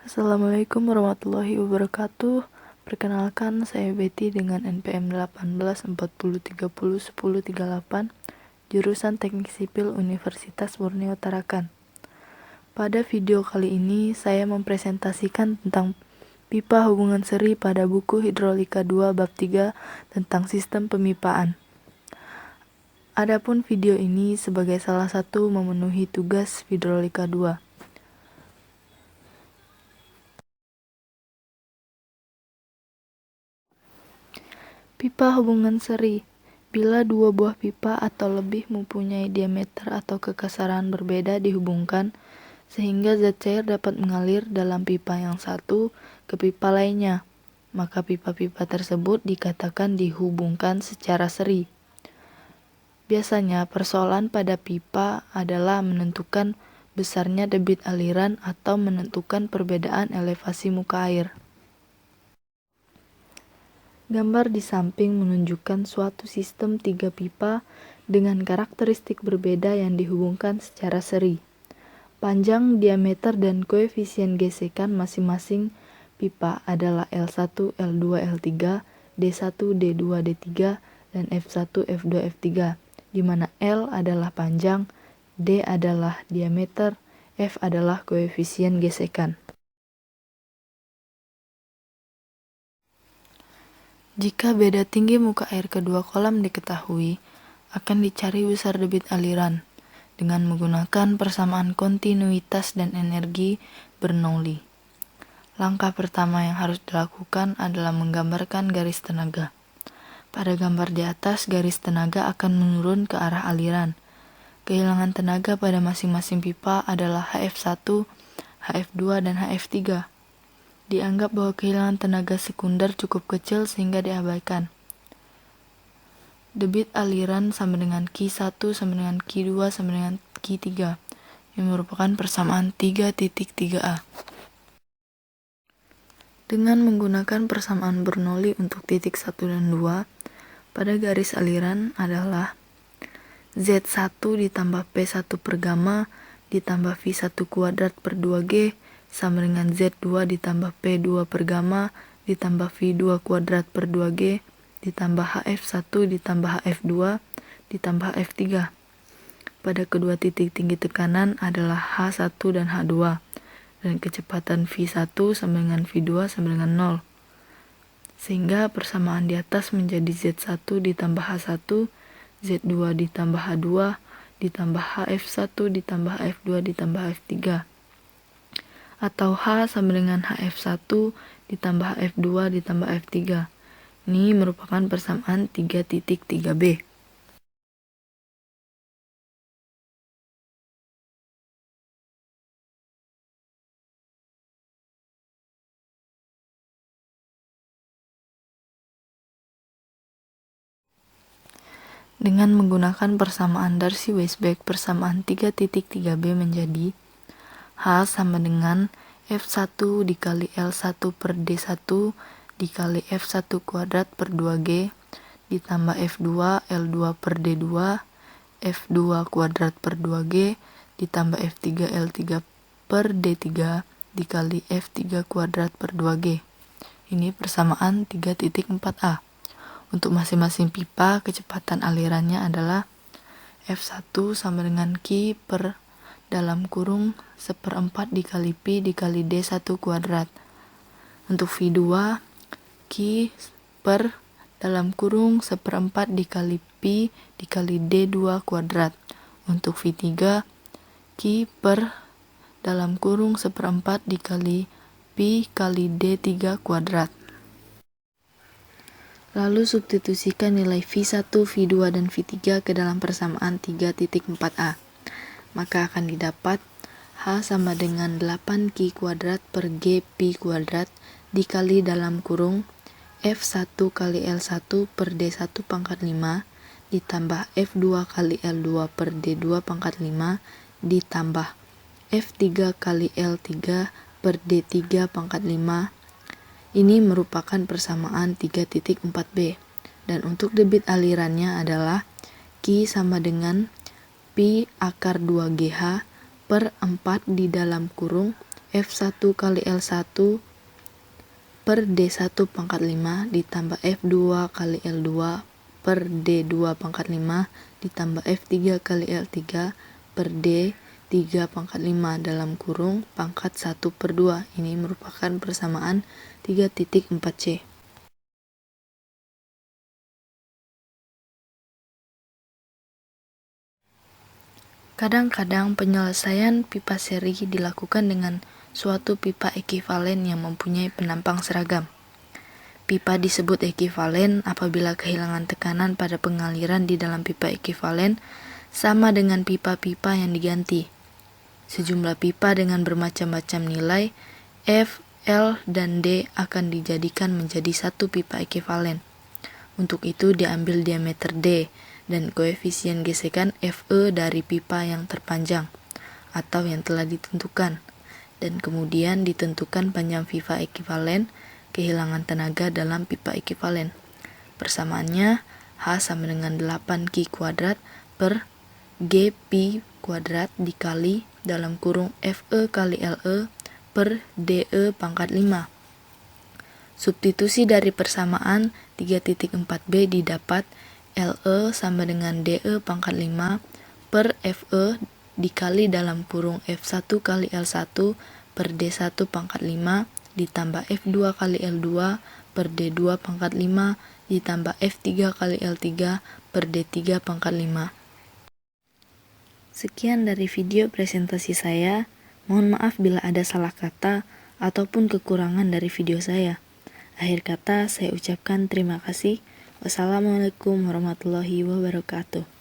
Assalamualaikum warahmatullahi wabarakatuh. Perkenalkan, saya Betty dengan NPM 1840301038, jurusan Teknik Sipil Universitas Borneo Tarakan. Pada video kali ini, saya mempresentasikan tentang pipa hubungan seri pada buku Hidrolika 2 bab 3 tentang sistem pemipaan. Adapun video ini sebagai salah satu memenuhi tugas Hidrolika 2. Pipa hubungan seri. Bila dua buah pipa atau lebih mempunyai diameter atau kekasaran berbeda dihubungkan, sehingga zat cair dapat mengalir dalam pipa yang satu ke pipa lainnya, maka pipa-pipa tersebut dikatakan dihubungkan secara seri. Biasanya persoalan pada pipa adalah menentukan besarnya debit aliran atau menentukan perbedaan elevasi muka air. Gambar di samping menunjukkan suatu sistem 3 pipa dengan karakteristik berbeda yang dihubungkan secara seri. Panjang, diameter, dan koefisien gesekan masing-masing pipa adalah L1, L2, L3, D1, D2, D3, dan F1, F2, F3, di mana L adalah panjang, D adalah diameter, F adalah koefisien gesekan. Jika beda tinggi muka air kedua kolam diketahui, akan dicari besar debit aliran dengan menggunakan persamaan kontinuitas dan energi Bernoulli. Langkah pertama yang harus dilakukan adalah menggambarkan garis tenaga. Pada gambar di atas, garis tenaga akan menurun ke arah aliran. Kehilangan tenaga pada masing-masing pipa adalah HF1, HF2, dan HF3. Dianggap bahwa kehilangan tenaga sekunder cukup kecil sehingga diabaikan. Debit aliran sama dengan Q1 sama dengan Q2 sama dengan Q3, yang merupakan persamaan 3.3a. Dengan menggunakan persamaan Bernoulli untuk titik 1 dan 2, pada garis aliran adalah Z1 ditambah P1 per gamma ditambah V1 kuadrat per 2G sama dengan Z2 ditambah P2 per gamma ditambah V2 kuadrat per 2G ditambah HF1 ditambah HF2 ditambah F3. Pada kedua titik tinggi tekanan adalah H1 dan H2, dan kecepatan V1 sama dengan V2 sama dengan 0. Sehingga persamaan di atas menjadi Z1 ditambah H1, Z2 ditambah H2, ditambah HF1 ditambah F2 ditambah F3. Atau H sama dengan HF1 ditambah F2 ditambah F3. Ini merupakan persamaan 3.3b. Dengan menggunakan persamaan Darcy-Weisbach, persamaan 3.3b menjadi H sama dengan F1 dikali L1 per D1 dikali F1 kuadrat per 2G ditambah F2 L2 per D2 F2 kuadrat per 2G ditambah F3 L3 per D3 dikali F3 kuadrat per 2G. Ini persamaan 3.4a. Untuk masing-masing pipa, kecepatan alirannya adalah F1 sama dengan Q per dalam kurung 1/4 dikali Pi dikali D1 kuadrat. Untuk V2, Q per dalam kurung 1/4 dikali Pi dikali D2 kuadrat. Untuk V3, Q per dalam kurung 1/4 dikali Pi kali D3 kuadrat. Lalu substitusikan nilai V1, V2, dan V3 ke dalam persamaan 3.4a. Maka akan didapat H sama dengan 8Q kuadrat per G Pi kuadrat dikali dalam kurung F1 kali L1 per D1 pangkat 5 ditambah F2 kali L2 per D2 pangkat 5 ditambah F3 kali L3 per D3 pangkat 5. Ini merupakan persamaan 3.4b. Dan untuk debit alirannya adalah Q sama dengan Pi akar 2GH per 4 di dalam kurung F1 kali L1 per D1 pangkat 5 ditambah F2 kali L2 per D2 pangkat 5 ditambah F3 kali L3 per D3 pangkat 5 dalam kurung pangkat 1/2. Ini merupakan persamaan 3.4c. Kadang-kadang penyelesaian pipa seri dilakukan dengan suatu pipa ekivalen yang mempunyai penampang seragam. Pipa disebut ekivalen apabila kehilangan tekanan pada pengaliran di dalam pipa ekivalen sama dengan pipa-pipa yang diganti. Sejumlah pipa dengan bermacam-macam nilai F, L, dan D akan dijadikan menjadi satu pipa ekivalen. Untuk itu diambil diameter D dan koefisien gesekan Fe dari pipa yang terpanjang atau yang telah ditentukan, dan kemudian ditentukan panjang pipa ekivalen kehilangan tenaga dalam pipa ekivalen. Persamaannya H sama dengan 8Q kuadrat per G pi kuadrat dikali dalam kurung Fe kali Le per De pangkat 5. Substitusi dari persamaan 3.4b didapat Le sama dengan De pangkat 5 per Fe dikali dalam kurung F1 kali L1 per D1 pangkat 5 ditambah F2 kali L2 per D2 pangkat 5 ditambah F3 kali L3 per D3 pangkat 5. Sekian dari video presentasi saya. Mohon maaf bila ada salah kata ataupun kekurangan dari video saya. Akhir kata saya ucapkan terima kasih. Wassalamualaikum warahmatullahi wabarakatuh.